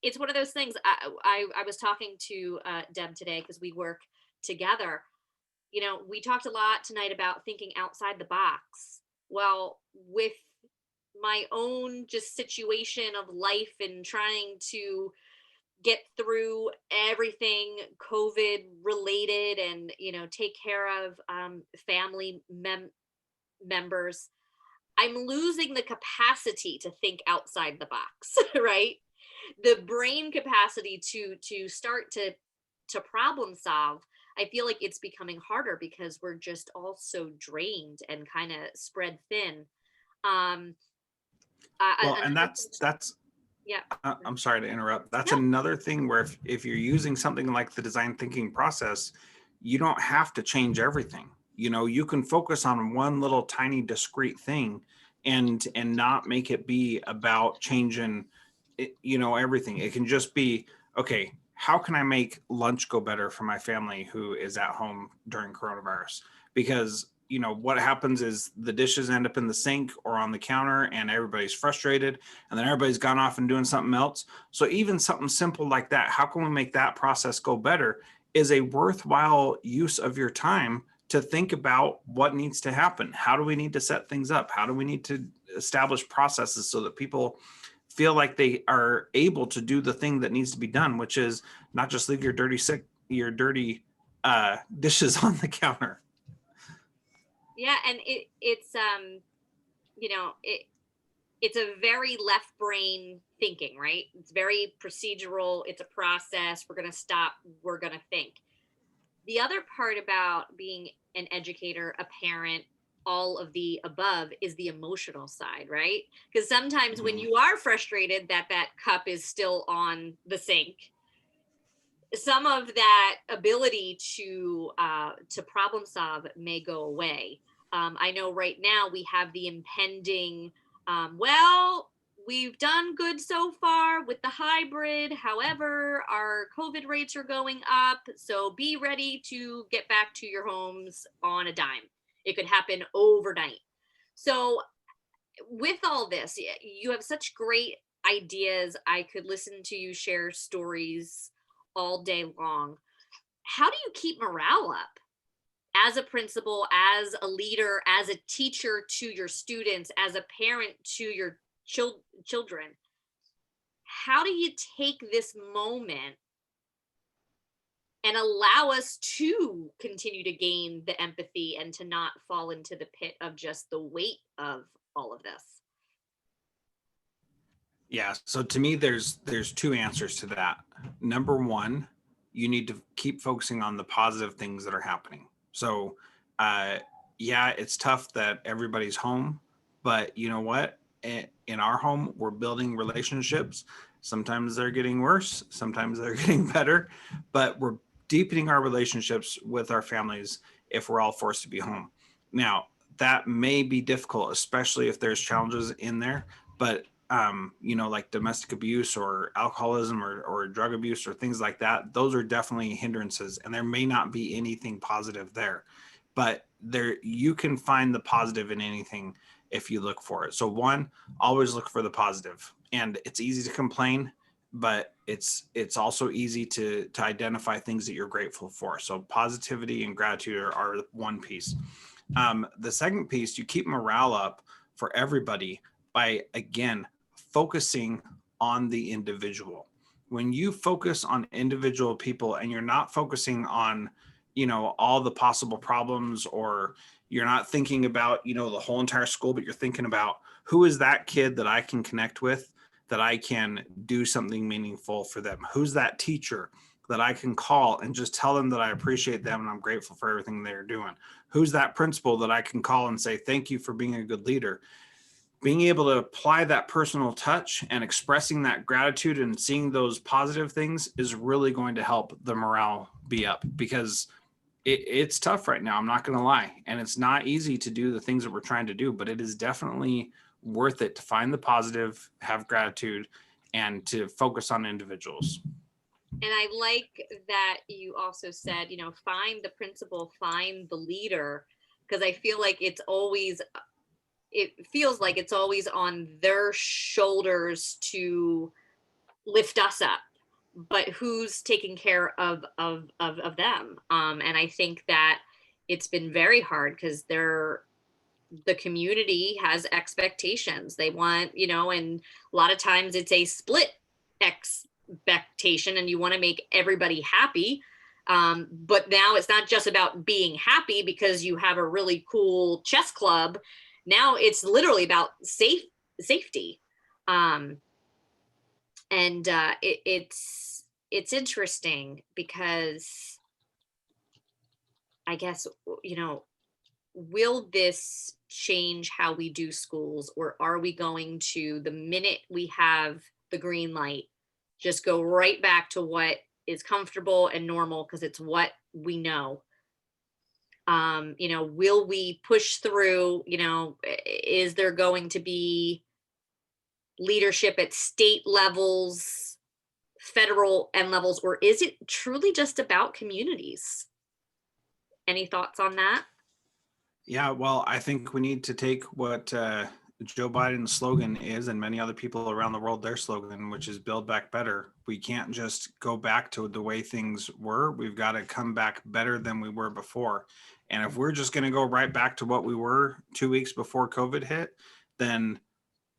it's one of those things. I was talking to Deb today because we work together. We talked a lot tonight about thinking outside the box. Well, with my own just situation of life and trying to get through everything COVID related and, take care of family members, I'm losing the capacity to think outside the box, right? The brain capacity to start to problem solve. I feel like it's becoming harder because we're just all so drained and kind of spread thin. Um, Well, and another thing, that's yeah, I'm sorry to interrupt. That's no, another thing where if you're using something like the design thinking process, you don't have to change everything. You can focus on one little tiny discrete thing and not make it be about changing everything. It can just be, okay, how can I make lunch go better for my family who is at home during coronavirus? Because what happens is the dishes end up in the sink or on the counter and everybody's frustrated, and then everybody's gone off and doing something else. So even something simple like that, how can we make that process go better, is a worthwhile use of your time to think about what needs to happen. How do we need to set things up? How do we need to establish processes so that people feel like they are able to do the thing that needs to be done, which is not just leave your dirty dishes on the counter. yeah, and you know, it's a very left brain thinking, right? It's very procedural. It's a process. We're going to stop. We're going to think. The other part about being an educator, a parent, all of the above is the emotional side, right? Because sometimes when Mhm. you are frustrated that that cup is still on the sink, some of that ability to problem solve may go away. I know right now we have the impending, well, we've done good so far with the hybrid. However, our COVID rates are going up. So be ready to get back to your homes on a dime. It could happen overnight. So, with all this, you have such great ideas. I could listen to you share stories all day long. How do you keep morale up as a principal, as a leader, as a teacher to your students, as a parent to your children? How do you take this moment and allow us to continue to gain the empathy and to not fall into the pit of just the weight of all of this? Yeah. So to me, there's two answers to that. Number one, you need to keep focusing on the positive things that are happening. So, uh, yeah, it's tough that everybody's home, but you know what? In our home, we're building relationships. Sometimes they're getting worse, sometimes they're getting better, but we're deepening our relationships with our families if we're all forced to be home. Now, that may be difficult, especially if there's challenges in there, but like domestic abuse or alcoholism or drug abuse or things like that, those are definitely hindrances, and there may not be anything positive there, but there you can find the positive in anything if you look for it. So one, always look for the positive. And it's easy to complain, but it's also easy to identify things that you're grateful for. So positivity and gratitude are one piece. The second piece, you keep morale up for everybody by, again, focusing on the individual. When you focus on individual people and you're not focusing on, all the possible problems, or you're not thinking about, the whole entire school, but you're thinking about who is that kid that I can connect with, that I can do something meaningful for them? Who's that teacher that I can call and just tell them that I appreciate them and I'm grateful for everything they're doing? Who's that principal that I can call and say, thank you for being a good leader? Being able to apply that personal touch and expressing that gratitude and seeing those positive things is really going to help the morale be up, because it's tough right now. I'm not going to lie. And it's not easy to do the things that we're trying to do, but it is definitely worth it to find the positive, have gratitude, and to focus on individuals. And I like that you also said, find the principal, find the leader, because I feel like it feels like it's always on their shoulders to lift us up. But who's taking care of them? And I think that it's been very hard because they're the community has expectations. They want, and a lot of times it's a split expectation and you want to make everybody happy. But now it's not just about being happy because you have a really cool chess club. Now it's literally about safety. And it's interesting because I guess, will this change how we do schools, or are we going to, the minute we have the green light, just go right back to what is comfortable and normal because it's what we know? Will we push through? Is there going to be leadership at state levels, federal and levels, or is it truly just about communities? Any thoughts on that? Yeah, well, I think we need to take what Joe Biden's slogan is, and many other people around the world, their slogan, which is build back better. We can't just go back to the way things were. We've got to come back better than we were before. And if we're just going to go right back to what we were 2 weeks before COVID hit, then,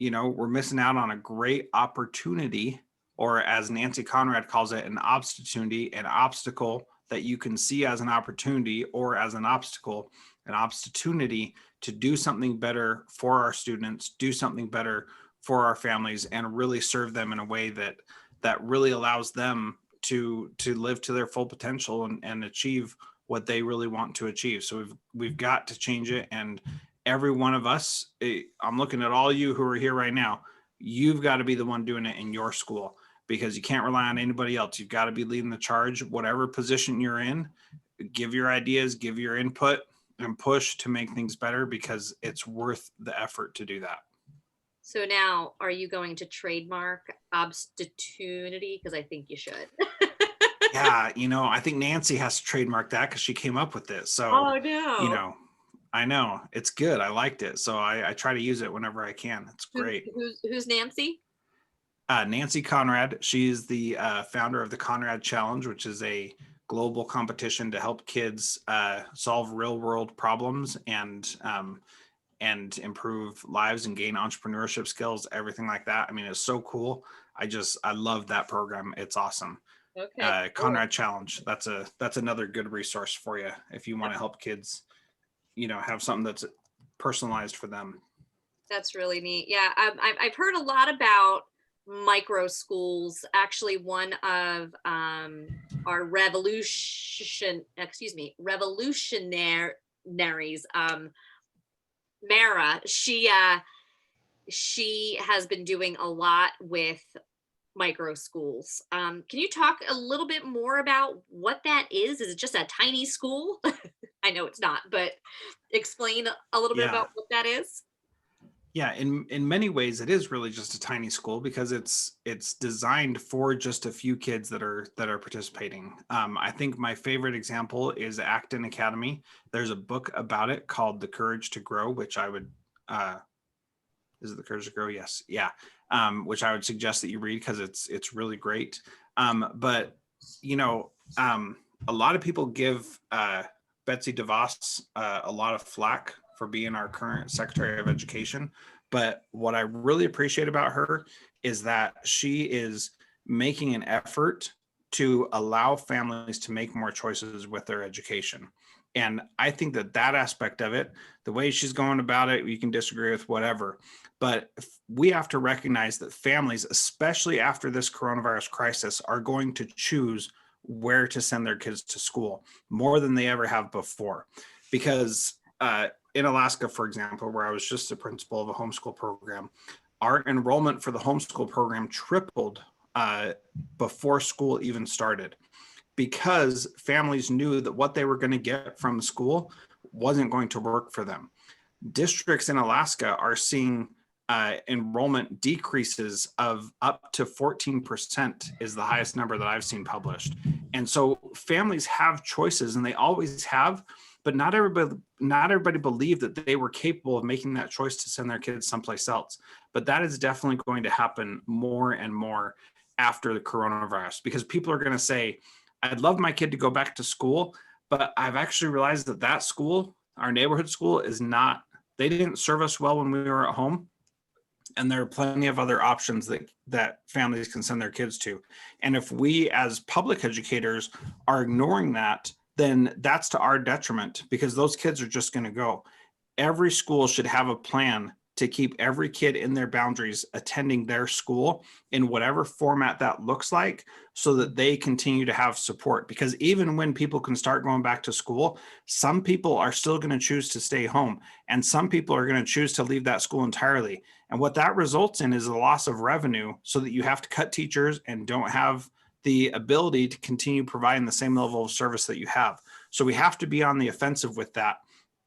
we're missing out on a great opportunity, or as Nancy Conrad calls it, an opportunity, an obstacle that you can see as an opportunity or as an obstacle, an opportunity to do something better for our students, do something better for our families, and really serve them in a way that really allows them to live to their full potential and achieve what they really want to achieve. So we've got to change it. And every one of us, I'm looking at all you who are here right now, you've got to be the one doing it in your school, because you can't rely on anybody else. You've got to be leading the charge, whatever position you're in. Give your ideas, give your input, and push to make things better, because it's worth the effort to do that. So now, are you going to trademark opportunity? Because I think you should. Yeah, I think Nancy has to trademark that because she came up with this. So, Oh no. I know it's good. I liked it. So I try to use it whenever I can. It's great. Who's Nancy? Nancy Conrad. She's the founder of the Conrad Challenge, which is a global competition to help kids solve real world problems and improve lives and gain entrepreneurship skills, everything like that. I mean, it's so cool. I love that program. It's awesome. Okay. Cool. Conrad Challenge. That's another good resource for you if you want to help kids, have something that's personalized for them. That's really neat. Yeah, I've heard a lot about micro schools. Actually, one of our revolutionaries, Mara, she has been doing a lot with micro schools. Can you talk a little bit more about what that is? Is it just a tiny school? I know it's not, but explain a little bit about what that is. Yeah, in many ways, it is really just a tiny school because it's designed for just a few kids that are participating. I think my favorite example is Acton Academy. There's a book about it called The Courage to Grow, which I would is it The Courage to Grow? Yes, yeah. Which I would suggest that you read because it's really great. But a lot of people give Betsy DeVos a lot of flack for being our current Secretary of Education. But what I really appreciate about her is that she is making an effort to allow families to make more choices with their education. And I think that aspect of it, the way she's going about it, you can disagree with whatever, but we have to recognize that families, especially after this coronavirus crisis, are going to choose where to send their kids to school more than they ever have before. Because in Alaska, for example, where I was just the principal of a homeschool program, our enrollment for the homeschool program tripled before school even started, because families knew that what they were going to get from the school wasn't going to work for them. Districts in Alaska are seeing enrollment decreases of up to 14% is the highest number that I've seen published. And so families have choices, and they always have, but not everybody believed that they were capable of making that choice to send their kids someplace else. But that is definitely going to happen more and more after the coronavirus, because people are going to say, I'd love my kid to go back to school, but I've actually realized that school, our neighborhood school, is not They didn't serve us well when we were at home. And there are plenty of other options that families can send their kids to. And if we as public educators are ignoring that, then that's to our detriment, because those kids are just going to go. Every school should have a plan to keep every kid in their boundaries attending their school in whatever format that looks like, so that they continue to have support. Because even when people can start going back to school, some people are still going to choose to stay home, and some people are going to choose to leave that school entirely. And what that results in is a loss of revenue, so that you have to cut teachers and don't have the ability to continue providing the same level of service that you have. So we have to be on the offensive with that.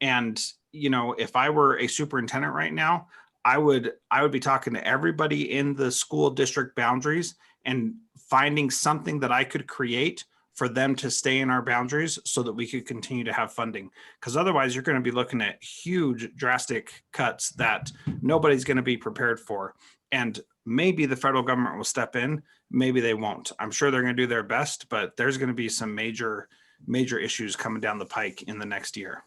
And if I were a superintendent right now, I would be talking to everybody in the school district boundaries and finding something that I could create for them to stay in our boundaries, so that we could continue to have funding. Because otherwise you're going to be looking at huge drastic cuts that nobody's going to be prepared for. And maybe the federal government will step in, maybe they won't. I'm sure they're going to do their best, but there's going to be some major issues coming down the pike in the next year.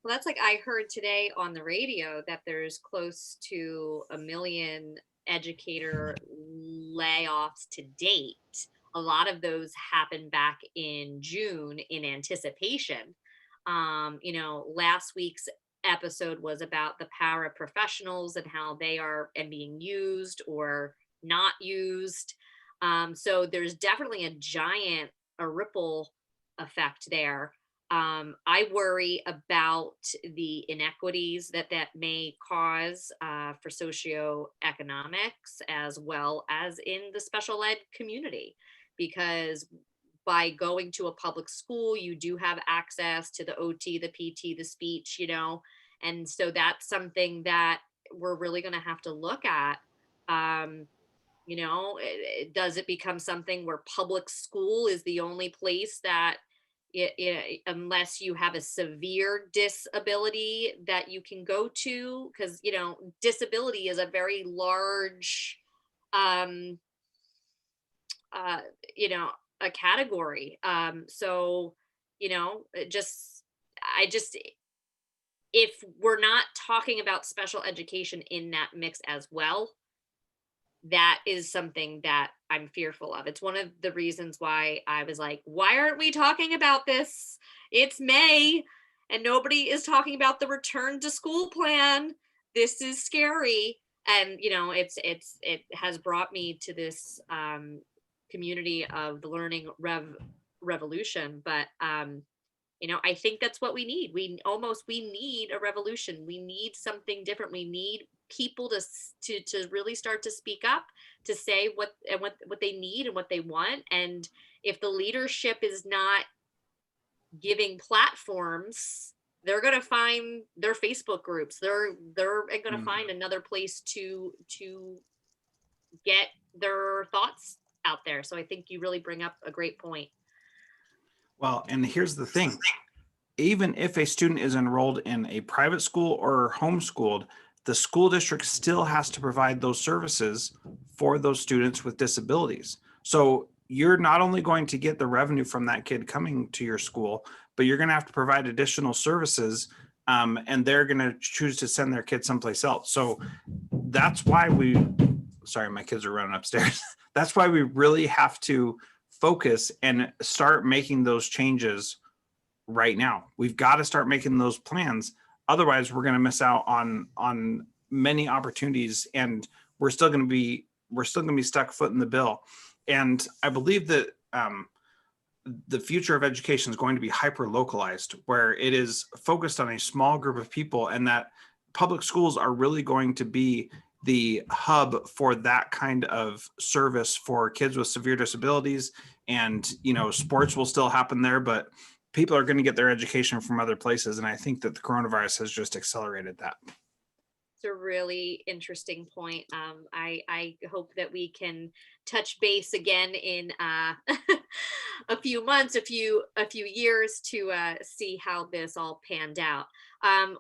Well, that's like I heard today on the radio that there's close to 1 million educator layoffs to date. A lot of those happened back in June in anticipation. Last week's episode was about the paraprofessionals and how they are and being used or not used. So there's definitely a ripple effect there. I worry about the inequities that may cause for socioeconomics, as well as in the special ed community, because by going to a public school, you do have access to the OT, the PT, the speech, and so that's something that we're really going to have to look at. Does it become something where public school is the only place that unless you have a severe disability that you can go to? Because disability is a very large um uh you know a category. So it just I just if we're not talking about special education in that mix as well, that is something that I'm fearful of. It's one of the reasons why I was like, why aren't we talking about this? It's May and nobody is talking about the return to school plan. This is scary. And it has brought me to this community of the learning revolution. But I think that's what we need. We need a revolution. We need something different. We need people to really start to speak up, to say what they need and what they want. And if the leadership is not giving platforms, they're going to find their Facebook groups. They're going to find another place to get their thoughts out there. So I think you really bring up a great point. Well, and here's the thing. Even if a student is enrolled in a private school or homeschooled, the school district still has to provide those services for those students with disabilities. So you're not only going to get the revenue from that kid coming to your school, but you're going to have to provide additional services, and they're going to choose to send their kid someplace else. So that's why sorry, my kids are running upstairs. That's why we really have to focus and start making those changes right now. We've got to start making those plans. Otherwise, we're going to miss out on many opportunities, and we're still going to be stuck footing the bill. And I believe that the future of education is going to be hyper localized, where it is focused on a small group of people, and that public schools are really going to be the hub for that kind of service for kids with severe disabilities. And sports will still happen there, but people are going to get their education from other places. And I think that the coronavirus has just accelerated that. It's a really interesting point. I hope that we can touch base again in a few months, a few years to see how this all panned out.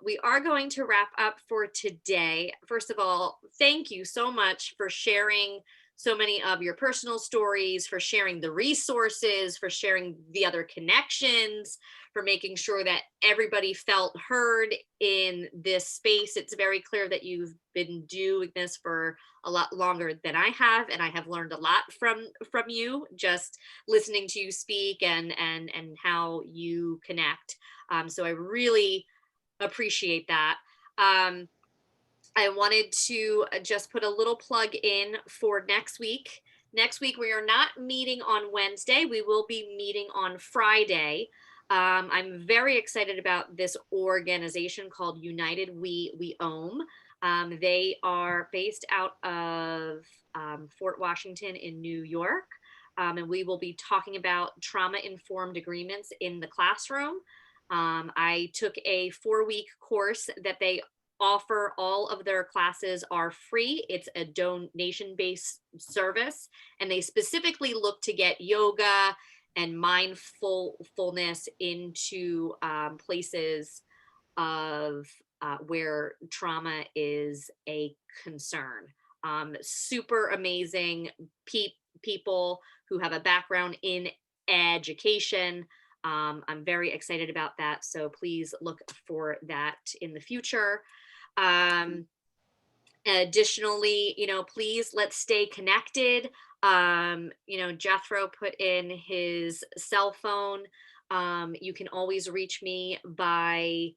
We are going to wrap up for today. First of all, thank you so much for sharing so many of your personal stories, for sharing the resources, for sharing the other connections, for making sure that everybody felt heard in this space. It's very clear that you've been doing this for a lot longer than I have, and I have learned a lot from you, just listening to you speak and how you connect. So I really appreciate that. I wanted to just put a little plug in for next week. Next week, we are not meeting on Wednesday. We will be meeting on Friday. I'm very excited about this organization called United We Own. They are based out of Fort Washington in New York. And we will be talking about trauma-informed agreements in the classroom. I took a 4-week course that they offer. All of their classes are free. It's a donation-based service, and they specifically look to get yoga and mindfulness into places of where trauma is a concern. Super amazing people who have a background in education. I'm very excited about that. So please look for that in the future. Additionally, please let's stay connected. Jethro put in his cell phone. You can always reach me by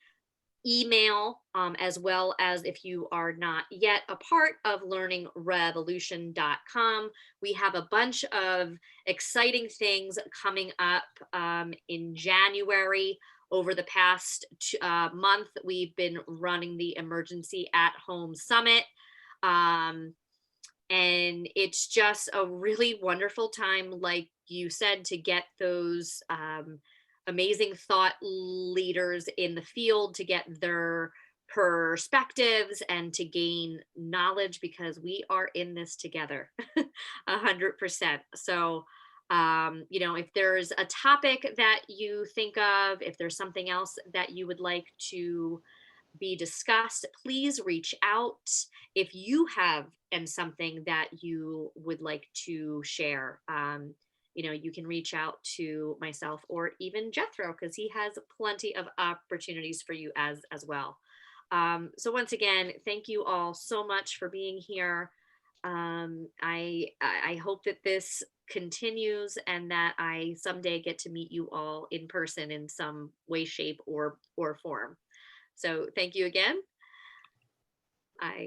email, as well as if you are not yet a part of learningrevolution.com. We have a bunch of exciting things coming up in January. Over the past month, we've been running the Emergency at Home Summit. And it's just a really wonderful time, like you said, to get those amazing thought leaders in the field, to get their perspectives and to gain knowledge, because we are in this together 100%. So if there's a topic that you think of, if there's something else that you would like to be discussed, please reach out. If you have something that you would like to share, you can reach out to myself or even Jethro, because he has plenty of opportunities for you as well. So once again, thank you all so much for being here. I hope that this continues and that I someday get to meet you all in person in some way, shape, or form. So thank you again. I